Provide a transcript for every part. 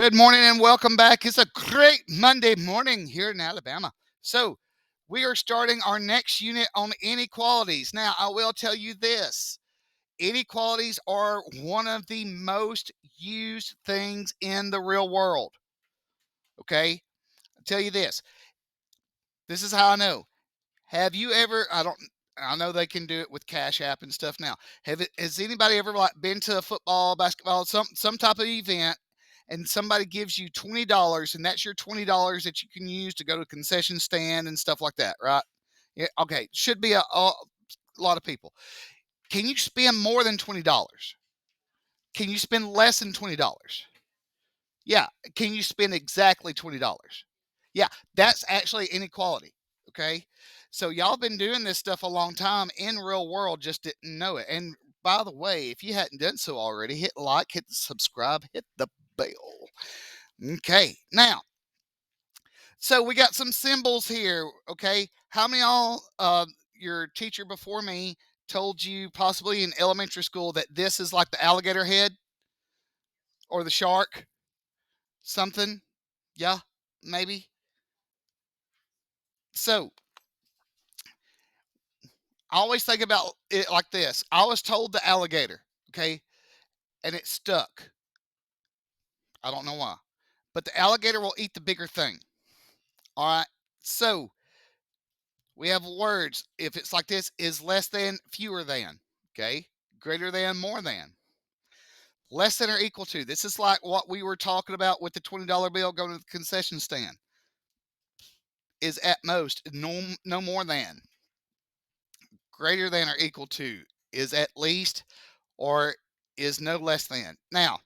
Good morning and welcome back. It's a great Monday morning here in Alabama. So, we are starting our next unit on inequalities. Now, I will tell you this: inequalities are one of the most used things in the real world. Okay? I'll tell you this. This is how I know. Have you ever, I know they can do it with Cash App and stuff now. Has anybody ever been to a football, basketball, some type of event, and somebody gives you $20, and that's your $20 that you can use to go to a concession stand and stuff like that, right? Yeah, okay. Should be a lot of people. Can you spend more than $20? Can you spend less than $20? Yeah. Can you spend exactly $20? Yeah, that's actually inequality. Okay. So y'all been doing this stuff a long time in real world, just didn't know it. And by the way, if you hadn't done so already, hit like, hit the subscribe, hit the bell. Okay. Now, so we got some symbols here. Okay. How many y'all, your teacher before me told you possibly in elementary school that this is like the alligator head or the shark? Something? Yeah, maybe. So I always think about it like this. I was told the alligator, okay, and it stuck. I don't know why. But the alligator will eat the bigger thing. All right. So we have words. If it's like this, is less than, fewer than, okay, greater than, more than, less than or equal to. This is like what we were talking about with the $20 bill going to the concession stand. Is at most, no more than, greater than or equal to, is at least, or is no less than. Now,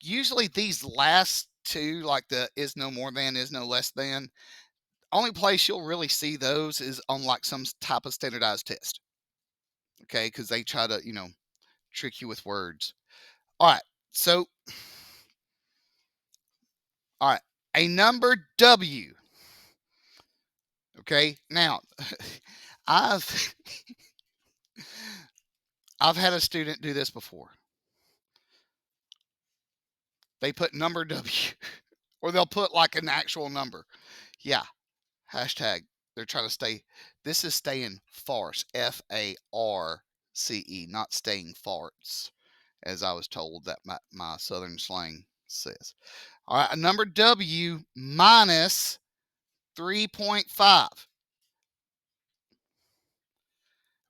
usually these last two, like the is no more than, is no less than, only place you'll really see those is on like some type of standardized test. Okay, because they try to, trick you with words. All right, so, all right, a number W. Okay, now, I've I've had a student do this before. They put number W, or they'll put like an actual number. Yeah, hashtag. They're trying to stay. This is staying farce. FARCE, not staying farts, as I was told that my southern slang says. All right, number W minus 3.5.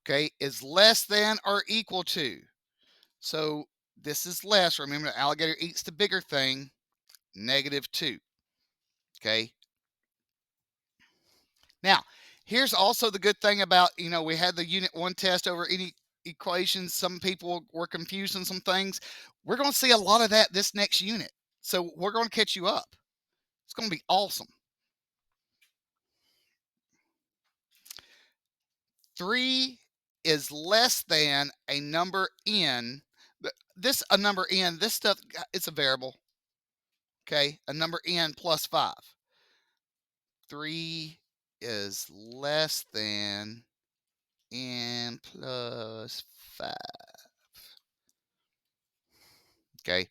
Okay, is less than or equal to. So this is less. Remember, the alligator eats the bigger thing. -2. Okay. Now, here's also the good thing about, we had the Unit 1 test over any equations. Some people were confused on some things. We're going to see a lot of that this next unit. So we're going to catch you up. It's going to be awesome. 3 is less than a number n. A number n, this stuff, it's a variable. Okay, a number n plus 5. 3 is less than n plus 5. Okay.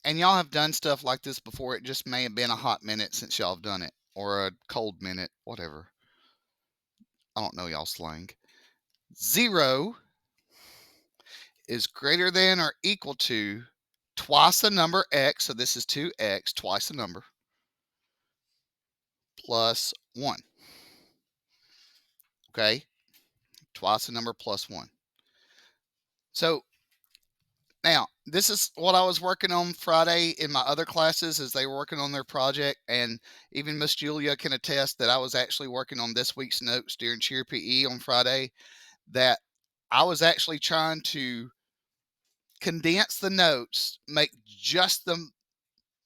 And y'all have done stuff like this before. It just may have been a hot minute since y'all have done it, or a cold minute, whatever. I don't know y'all slang. 0 is greater than or equal to twice the number x. So this is 2x, twice the number, plus 1. Okay. Twice the number plus 1. So now, this is what I was working on Friday in my other classes as they were working on their project, and even Miss Julia can attest that I was actually working on this week's notes during cheer PE on Friday, that I was actually trying to condense the notes, make just them,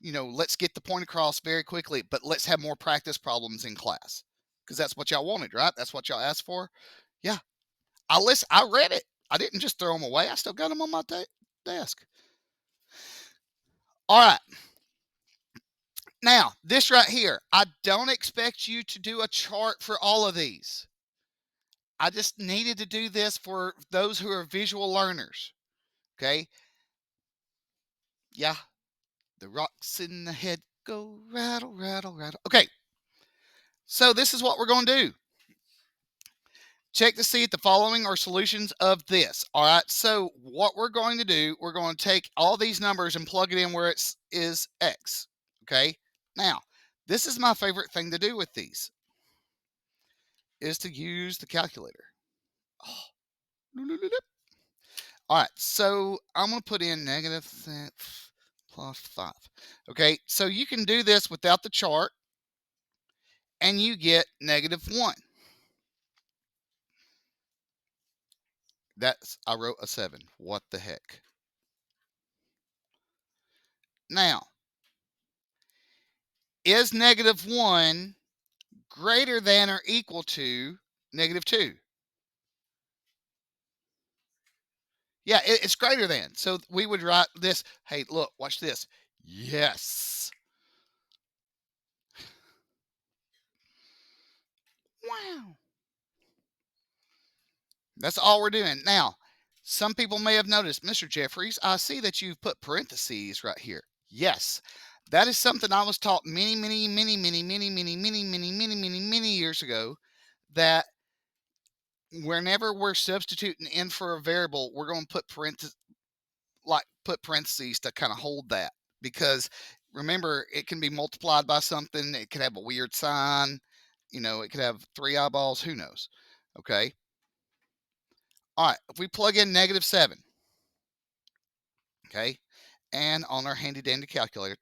let's get the point across very quickly, but let's have more practice problems in class, because that's what y'all wanted, right? That's what y'all asked for. Yeah, I read it. I didn't just throw them away. I still got them on my desk. All right. Now, this right here, I don't expect you to do a chart for all of these. I just needed to do this for those who are visual learners. Okay. Yeah. The rocks in the head go rattle, rattle, rattle. Okay. So this is what we're going to do. Check to see if the following are solutions of this. All right. So what we're going to do, we're going to take all these numbers and plug it in where it is X. Okay. Now, this is my favorite thing to do with these is to use the calculator. Oh. All right. So I'm going to put in negative plus 5. Okay. So you can do this without the chart and you get -1. I wrote a 7. What the heck? Now, is -1 greater than or equal to -2? Yeah, it's greater than. So we would write this. Hey, look, watch this. Yes. Wow. That's all we're doing. Now, some people may have noticed, Mr. Jeffries, I see that you've put parentheses right here. Yes, that is something I was taught many years ago, that whenever we're substituting in for a variable, we're going to put parentheses to kind of hold that, because remember, it can be multiplied by something. It could have a weird sign. It could have 3 eyeballs. Who knows? Okay. All right. If we plug in -7, okay, and on our handy dandy calculator,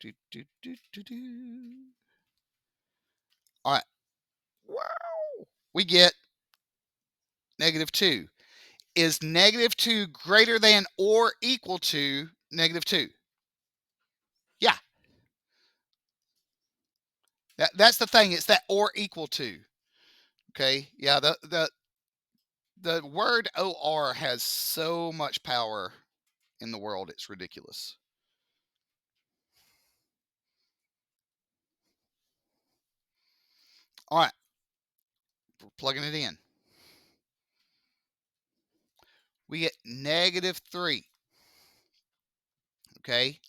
all right, wow, we get -2. Is -2 greater than or equal to -2? Yeah, that's the thing. It's that or equal to. Okay. Yeah. The word or has so much power in the world. It's ridiculous. All right. We're plugging it in. We get -3. Okay.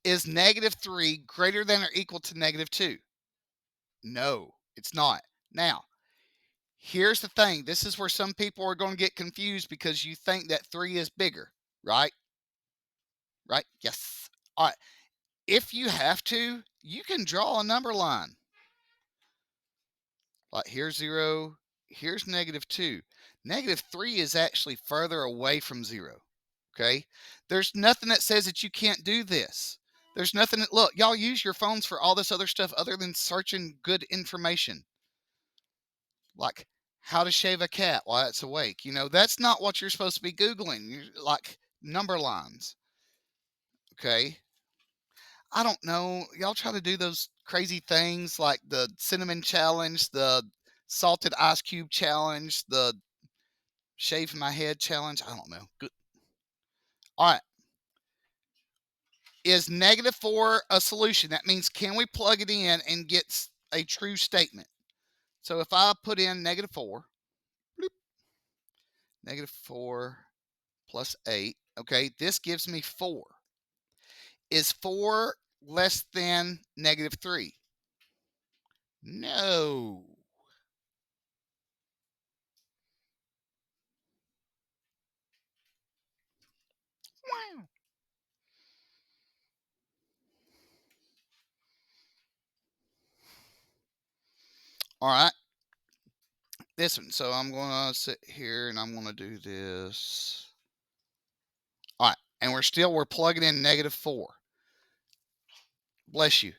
Is -3 greater than or equal to -2? No, it's not. Now, here's the thing. This is where some people are going to get confused because you think that 3 is bigger, right? Right? Yes. All right. If you have to, you can draw a number line. Like here's 0, here's -2. -3 is actually further away from 0. Okay. There's nothing that says that you can't do this. There's nothing that, look, y'all use your phones for all this other stuff other than searching good information, like how to shave a cat while it's awake. That's not what you're supposed to be Googling. Like number lines. Okay. I don't know. Y'all try to do those crazy things like the cinnamon challenge, the salted ice cube challenge, the shave my head challenge. I don't know. Good. All right. Is -4 a solution? That means, can we plug it in and get a true statement? So if I put in -4, bloop, -4 plus 8, okay, this gives me 4. Is 4 less than -3? No. Wow. All right. This one. So I'm going to sit here and I'm going to do this. All right. And we're plugging in -4. Bless you.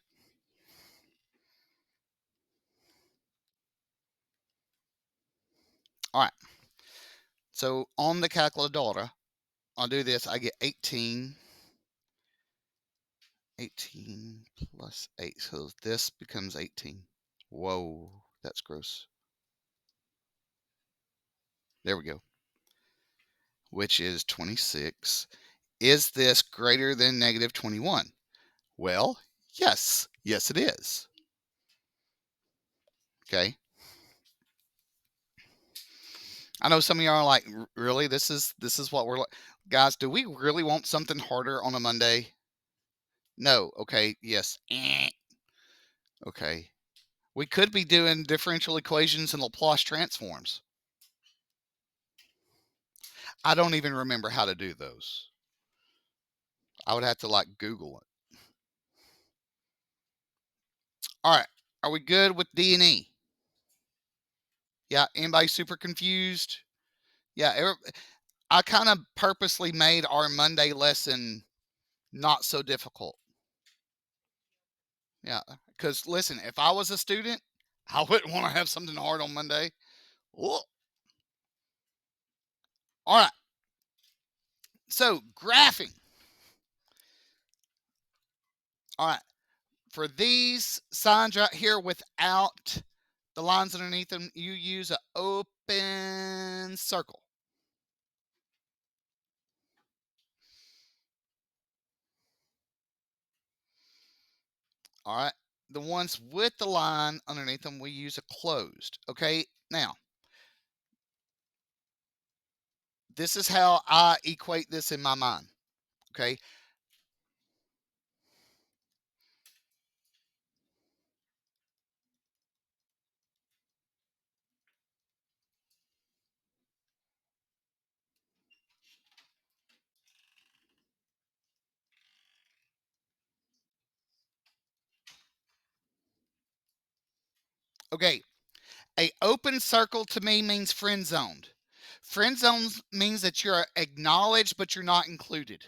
All right. So on the calculator, I'll do this. I get 18. 18 plus 8. So this becomes 18. Whoa. That's gross. There we go. Which is 26. Is this greater than -21? Well, yes. Yes, it is. Okay. I know some of y'all are like, really? This is what we're like, guys. Do we really want something harder on a Monday? No. Okay. Yes. Okay. We could be doing differential equations and Laplace transforms. I don't even remember how to do those. I would have to like Google it. All right. Are we good with D and E? Yeah. Anybody super confused? Yeah. I kind of purposely made our Monday lesson not so difficult. Yeah. Because listen, if I was a student, I wouldn't want to have something hard on Monday. Whoa. All right. So graphing. All right. For these signs right here without the lines underneath them, you use an open circle. All right. The ones with the line underneath them, we use a closed. Okay. Now, this is how I equate this in my mind. Okay. Okay. A open circle to me means friend zoned. Friend zones means that you're acknowledged, but you're not included.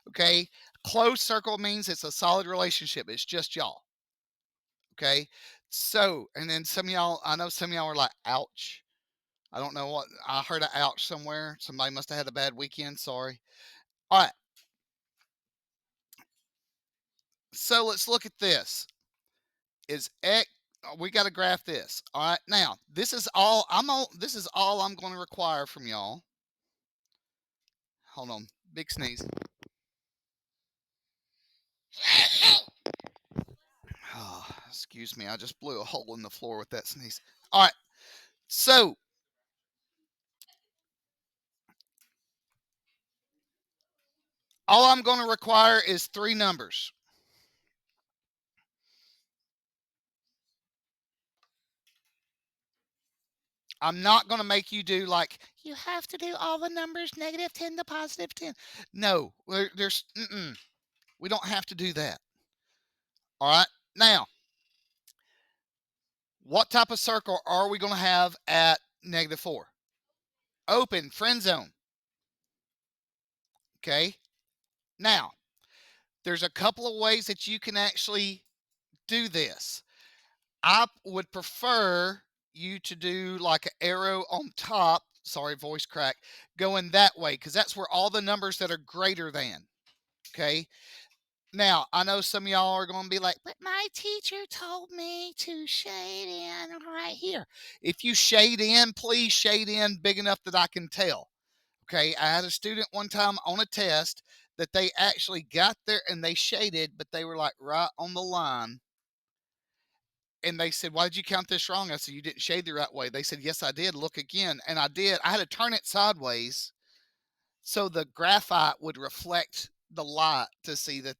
Okay. Closed circle means it's a solid relationship. It's just y'all. Okay. So, and then some of y'all, I know some of y'all are like, ouch. I don't know what, I heard a ouch somewhere. Somebody must have had a bad weekend. Sorry. All right. So let's look at this. Is X, we got to graph this. All right. Now, this is all I'm going to require from y'all. Hold on. Big sneeze. Oh, excuse me. I just blew a hole in the floor with that sneeze. All right. So all I'm going to require is three numbers. I'm not going to make you do like, you have to do all the numbers -10 to +10. No, we don't have to do that. All right. Now, what type of circle are we going to have at -4? Open, friend zone. Okay. Now, there's a couple of ways that you can actually do this. I would prefer you to do like an arrow on top. Sorry, voice crack. Going that way because that's where all the numbers that are greater than. Okay. Now, I know some of y'all are going to be like, but my teacher told me to shade in right here. If you shade in, please shade in big enough that I can tell. Okay. I had a student one time on a test that they actually got there and they shaded, but they were like right on the line. And they said, why did you count this wrong? I said, you didn't shade the right way. They said, yes, I did. Look again. And I did. I had to turn it sideways so the graphite would reflect the light to see that.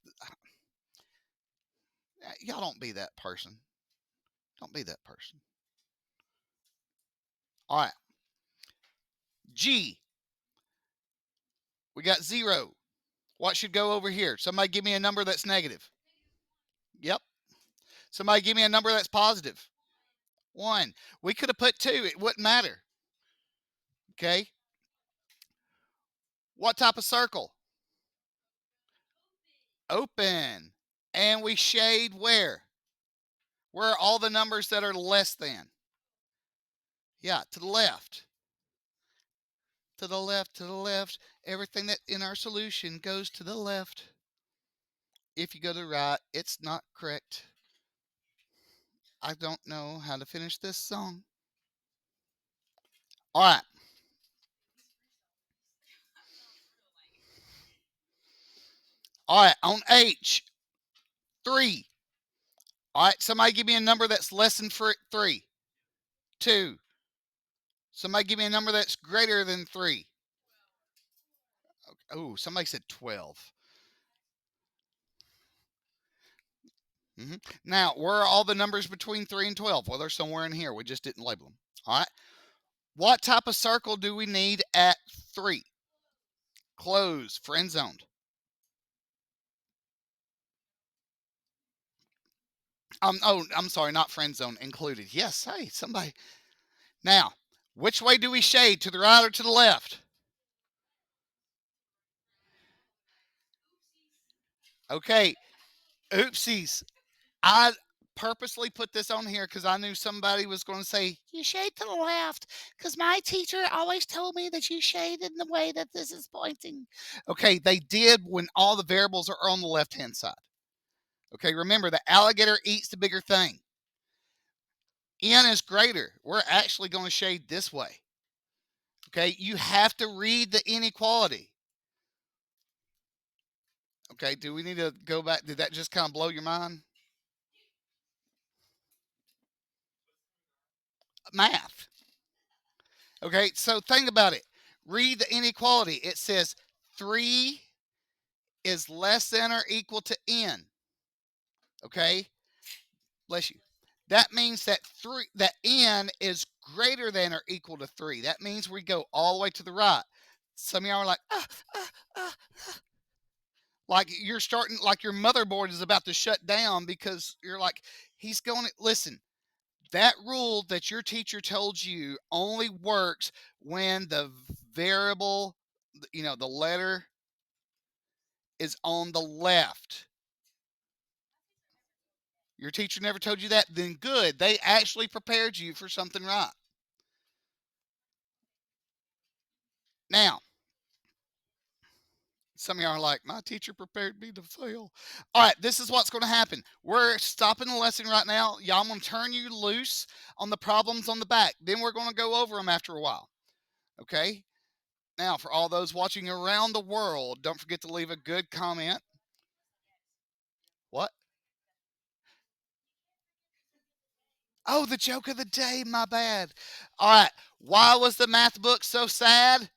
Y'all don't be that person. Don't be that person. All right. G, we got 0. What should go over here? Somebody give me a number that's negative. Yep. Somebody give me a number that's positive. 1. We could have put 2. It wouldn't matter. Okay. What type of circle? Open. And we shade where? Where are all the numbers that are less than? Yeah, to the left. To the left, to the left. Everything that in our solution goes to the left. If you go to the right, it's not correct. I don't know how to finish this song. All right. All right. On H, 3. All right. Somebody give me a number that's less than 3. 2. Somebody give me a number that's greater than 3. Oh, somebody said 12. Now, where are all the numbers between 3 and 12? Well, they're somewhere in here. We just didn't label them. All right. What type of circle do we need at 3? Closed, friend zoned. Oh, I'm sorry, not friend zone, included. Yes, hey, somebody. Now, which way do we shade? To the right or to the left? Okay, oopsies. I purposely put this on here because I knew somebody was going to say, you shade to the left because my teacher always told me that you shade in the way that this is pointing. Okay, they did when all the variables are on the left hand side. Okay, remember the alligator eats the bigger thing. N is greater. We're actually going to shade this way. Okay, you have to read the inequality. Okay, do we need to go back? Did that just kind of blow your mind? Math. Okay, so think about it. Read the inequality. It says 3 is less than or equal to n. Okay, bless you. That means that n is greater than or equal to 3. That means we go all the way to the right. Some of y'all are like, like you're starting, like your motherboard is about to shut down because you're like, he's going to listen. That rule that your teacher told you only works when the variable, the letter is on the left. Your teacher never told you that? Then good. They actually prepared you for something right. Now, some of y'all are like, my teacher prepared me to fail. All right, this is what's going to happen. We're stopping the lesson right now. Y'all, I'm going to turn you loose on the problems on the back. Then we're going to go over them after a while. Okay? Now, for all those watching around the world, don't forget to leave a good comment. What? Oh, the joke of the day. My bad. All right. Why was the math book so sad?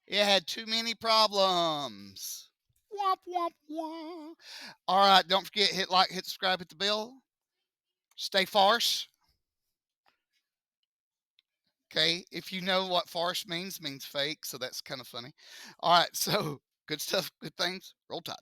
It had too many problems. Womp, womp, womp. All right. Don't forget, hit like, hit subscribe, hit the bell. Stay farce. Okay. If you know what farce means fake. So that's kind of funny. All right. So good stuff, good things. Roll Tide.